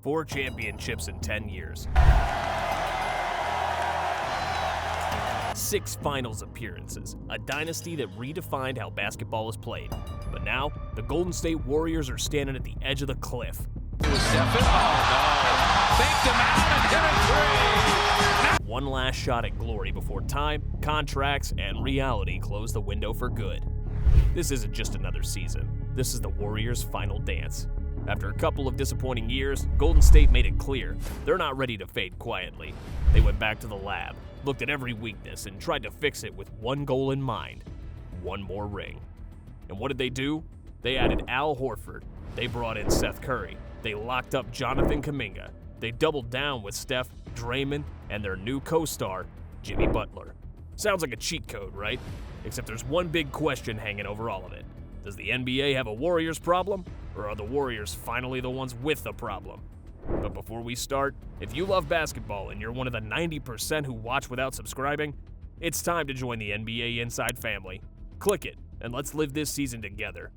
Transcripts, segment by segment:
4 championships in 10 years. 6 finals appearances, a dynasty that redefined how basketball is played. But now, the Golden State Warriors are standing at the edge of the cliff. One last shot at glory before time, contracts, and reality close the window for good. This isn't just another season. This is the Warriors' final dance. After a couple of disappointing years, Golden State made it clear they're not ready to fade quietly. They went back to the lab, looked at every weakness, and tried to fix it with one goal in mind: one more ring. And what did they do? They added Al Horford. They brought in Seth Curry. They locked up Jonathan Kuminga. They doubled down with Steph, Draymond, and their new co-star, Jimmy Butler. Sounds like a cheat code, right? Except there's one big question hanging over all of it. Does the NBA have a Warriors problem? Or are the Warriors finally the ones with the problem? But before we start, if you love basketball and you're one of the 90% who watch without subscribing, it's time to join the NBA Inside family. Click it, and let's live this season together.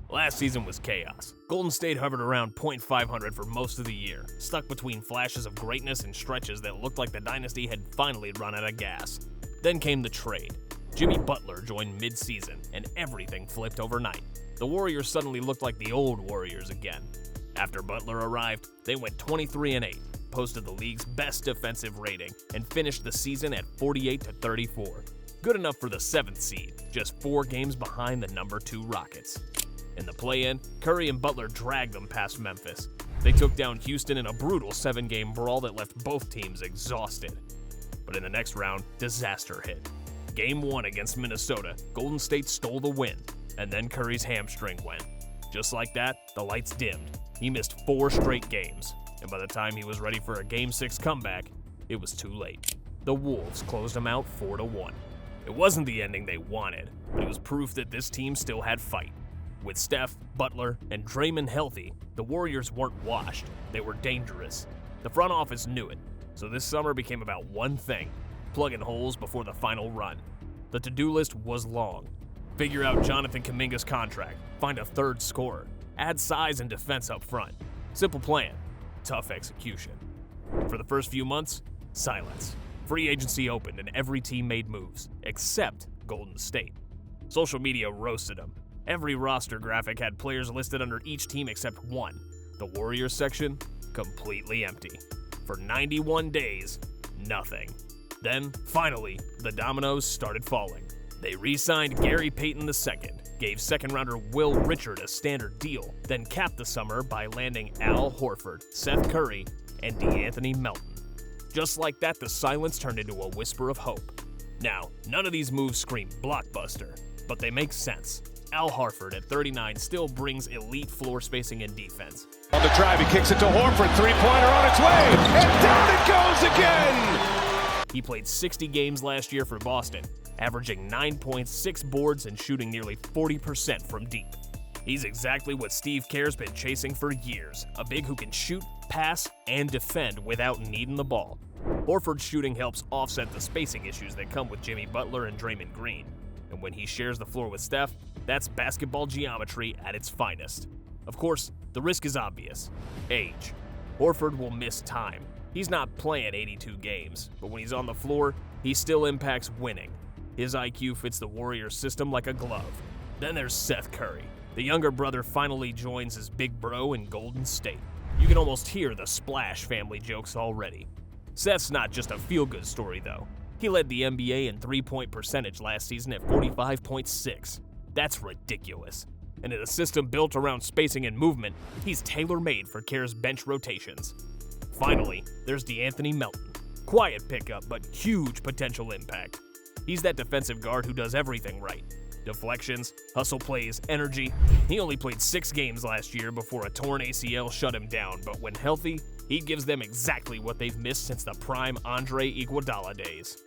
Last season was chaos. Golden State hovered around .500 for most of the year, stuck between flashes of greatness and stretches that looked like the dynasty had finally run out of gas. Then came the trade. Jimmy Butler joined mid-season, and everything flipped overnight. The Warriors suddenly looked like the old Warriors again. After Butler arrived, they went 23-8, posted the league's best defensive rating, and finished the season at 48-34. Good enough for the 7th seed, just 4 games behind the number 2 Rockets. In the play-in, Curry and Butler dragged them past Memphis. They took down Houston in a brutal 7-game brawl that left both teams exhausted. But in the next round, disaster hit. Game 1 against Minnesota, Golden State stole the win, and then Curry's hamstring went. Just like that, the lights dimmed. He missed 4 straight games, and by the time he was ready for a Game 6 comeback, it was too late. The Wolves closed him out 4-1. It wasn't the ending they wanted, but it was proof that this team still had fight. With Steph, Butler, and Draymond healthy, the Warriors weren't washed. They were dangerous. The front office knew it, so this summer became about one thing: plugging holes before the final run. The to-do list was long. Figure out Jonathan Kuminga's contract, find a third scorer, add size and defense up front. Simple plan, tough execution. For the first few months, silence. Free agency opened and every team made moves, except Golden State. Social media roasted them. Every roster graphic had players listed under each team except one. The Warriors section, completely empty. For 91 days, nothing. Then, finally, the dominoes started falling. They re-signed Gary Payton II, gave second-rounder Will Richard a standard deal, then capped the summer by landing Al Horford, Seth Curry, and De'Anthony Melton. Just like that, the silence turned into a whisper of hope. Now, none of these moves scream blockbuster, but they make sense. Al Horford at 39 still brings elite floor spacing and defense. On the drive, he kicks it to Horford, three-pointer on its way, and down it goes again! He played 60 games last year for Boston, averaging 9.6 boards and shooting nearly 40% from deep. He's exactly what Steve Kerr's been chasing for years, a big who can shoot, pass, and defend without needing the ball. Horford's shooting helps offset the spacing issues that come with Jimmy Butler and Draymond Green. And when he shares the floor with Steph, that's basketball geometry at its finest. Of course, the risk is obvious: age. Horford will miss time. He's not playing 82 games, but when he's on the floor, he still impacts winning. His IQ fits the Warriors system like a glove. Then there's Seth Curry. The younger brother finally joins his big bro in Golden State. You can almost hear the Splash family jokes already. Seth's not just a feel-good story, though. He led the NBA in three-point percentage last season at 45.6. That's ridiculous. And in a system built around spacing and movement, he's tailor-made for Kerr's bench rotations. Finally, there's De'Anthony Melton. Quiet pickup, but huge potential impact. He's that defensive guard who does everything right. Deflections, hustle plays, energy. He only played 6 games last year before a torn ACL shut him down, but when healthy, he gives them exactly what they've missed since the prime Andre Iguodala days.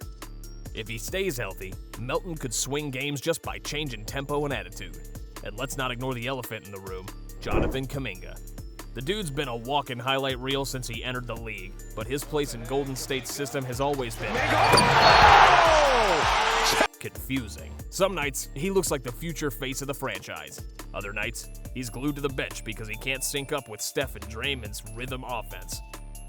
If he stays healthy, Melton could swing games just by changing tempo and attitude. And let's not ignore the elephant in the room, Jonathan Kuminga. The dude's been a walking highlight reel since he entered the league, but his place in Golden State's system has always been confusing. Some nights, he looks like the future face of the franchise. Other nights, he's glued to the bench because he can't sync up with Steph and Draymond's rhythm offense.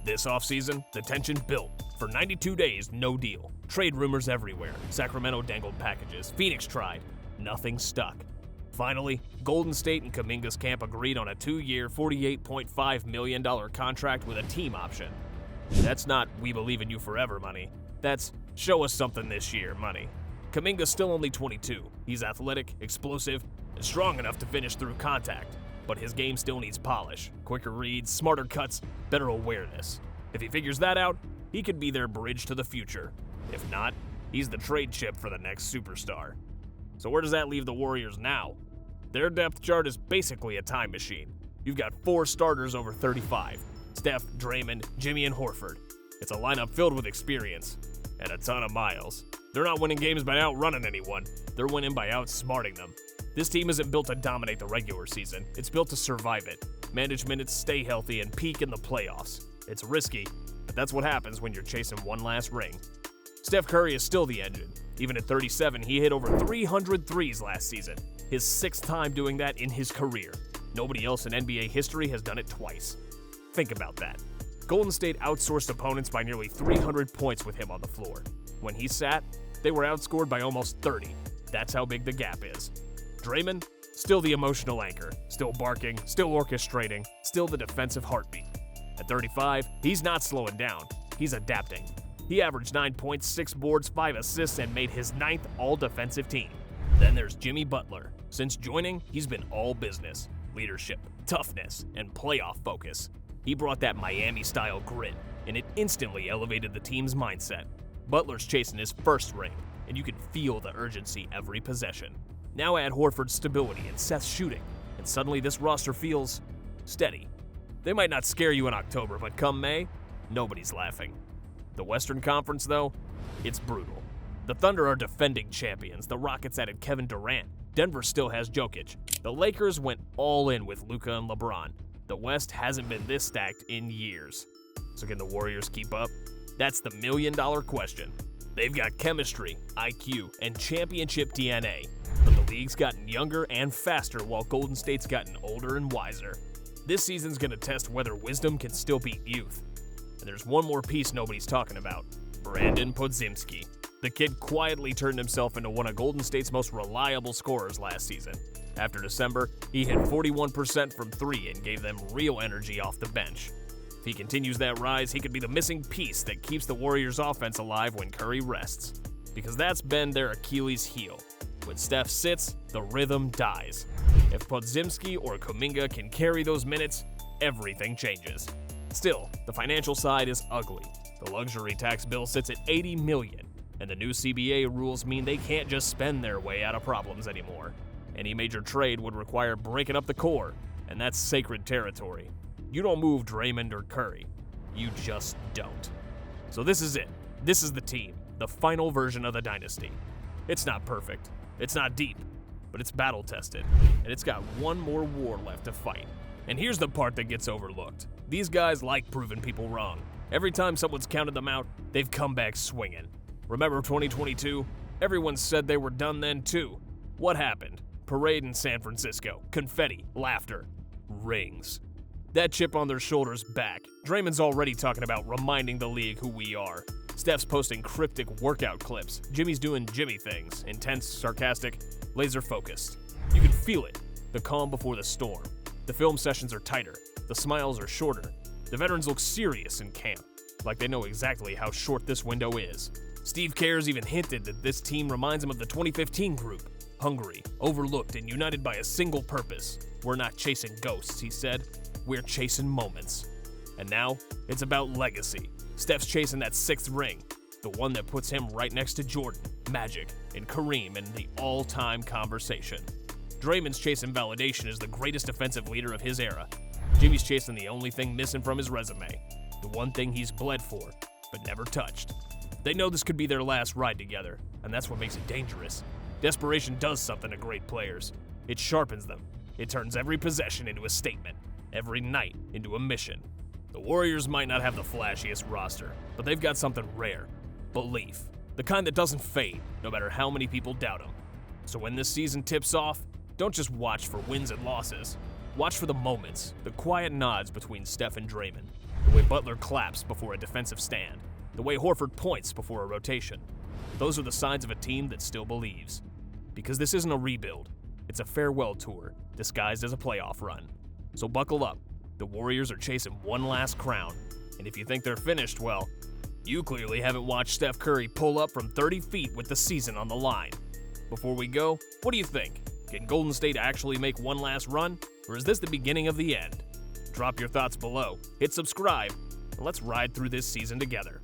This offseason, the tension built. For 92 days, no deal. Trade rumors everywhere. Sacramento dangled packages. Phoenix tried. Nothing stuck. Finally, Golden State and Kuminga's camp agreed on a 2-year, $48.5 million contract with a team option. That's not "we believe in you forever" money. That's "show us something this year" money. Kuminga's still only 22. He's athletic, explosive, and strong enough to finish through contact. But his game still needs polish. Quicker reads, smarter cuts, better awareness. If he figures that out, he could be their bridge to the future. If not, he's the trade chip for the next superstar. So where does that leave the Warriors now? Their depth chart is basically a time machine. You've got 4 starters over 35. Steph, Draymond, Jimmy, and Horford. It's a lineup filled with experience and a ton of miles. They're not winning games by outrunning anyone. They're winning by outsmarting them. This team isn't built to dominate the regular season. It's built to survive it. Manage minutes, stay healthy, and peak in the playoffs. It's risky, but that's what happens when you're chasing one last ring. Steph Curry is still the engine. Even at 37, he hit over 300 threes last season, his 6th time doing that in his career. Nobody else in NBA history has done it twice. Think about that. Golden State outsourced opponents by nearly 300 points with him on the floor. When he sat, they were outscored by almost 30. That's how big the gap is. Draymond, still the emotional anchor, still barking, still orchestrating, still the defensive heartbeat. At 35, he's not slowing down, he's adapting. He averaged 9 points, 6 boards, 5 assists, and made his 9th all-defensive team. Then there's Jimmy Butler. Since joining, he's been all business, leadership, toughness, and playoff focus. He brought that Miami-style grit, and it instantly elevated the team's mindset. Butler's chasing his 1st ring, and you can feel the urgency every possession. Now add Horford's stability and Seth's shooting, and suddenly this roster feels steady. They might not scare you in October, but come May, nobody's laughing. The Western Conference, though, it's brutal. The Thunder are defending champions. The Rockets added Kevin Durant. Denver still has Jokic. The Lakers went all in with Luka and LeBron. The West hasn't been this stacked in years. So can the Warriors keep up? That's the million-dollar question. They've got chemistry, IQ, and championship DNA. But the league's gotten younger and faster while Golden State's gotten older and wiser. This season's gonna test whether wisdom can still beat youth. And there's one more piece nobody's talking about. Brandon Podziemski. The kid quietly turned himself into one of Golden State's most reliable scorers last season. After December, he hit 41% from 3 and gave them real energy off the bench. If he continues that rise, he could be the missing piece that keeps the Warriors' offense alive when Curry rests. Because that's been their Achilles heel. When Steph sits, the rhythm dies. If Podziemski or Kuminga can carry those minutes, everything changes. Still, the financial side is ugly. The luxury tax bill sits at $80 million, and the new CBA rules mean they can't just spend their way out of problems anymore. Any major trade would require breaking up the core, and that's sacred territory. You don't move Draymond or Curry. You just don't. So this is it. This is the team, the final version of the Dynasty. It's not perfect. It's not deep, but it's battle-tested, and it's got one more war left to fight. And here's the part that gets overlooked. These guys like proving people wrong. Every time someone's counted them out, they've come back swinging. Remember 2022? Everyone said they were done then too. What happened? Parade in San Francisco. Confetti. Laughter. Rings. That chip on their shoulder's back. Draymond's already talking about reminding the league who we are. Steph's posting cryptic workout clips. Jimmy's doing Jimmy things. Intense, sarcastic, laser-focused. You can feel it. The calm before the storm. The film sessions are tighter. The smiles are shorter. The veterans look serious in camp, like they know exactly how short this window is. Steve Kerr's even hinted that this team reminds him of the 2015 group. Hungry, overlooked, and united by a single purpose. We're not chasing ghosts, he said. We're chasing moments. And now, it's about legacy. Steph's chasing that 6th ring, the one that puts him right next to Jordan, Magic, and Kareem in the all-time conversation. Draymond's chasing validation as the greatest defensive leader of his era. Jimmy's chasing the only thing missing from his resume, the one thing he's bled for, but never touched. They know this could be their last ride together, and that's what makes it dangerous. Desperation does something to great players. It sharpens them. It turns every possession into a statement, every night into a mission. The Warriors might not have the flashiest roster, but they've got something rare: belief. The kind that doesn't fade, no matter how many people doubt him. So when this season tips off, don't just watch for wins and losses. Watch for the moments, the quiet nods between Steph and Draymond, the way Butler claps before a defensive stand, the way Horford points before a rotation. Those are the signs of a team that still believes. Because this isn't a rebuild, it's a farewell tour disguised as a playoff run. So buckle up, the Warriors are chasing one last crown, and if you think they're finished, well, you clearly haven't watched Steph Curry pull up from 30 feet with the season on the line. Before we go, what do you think? Can Golden State actually make one last run, or is this the beginning of the end? Drop your thoughts below, hit subscribe, and let's ride through this season together.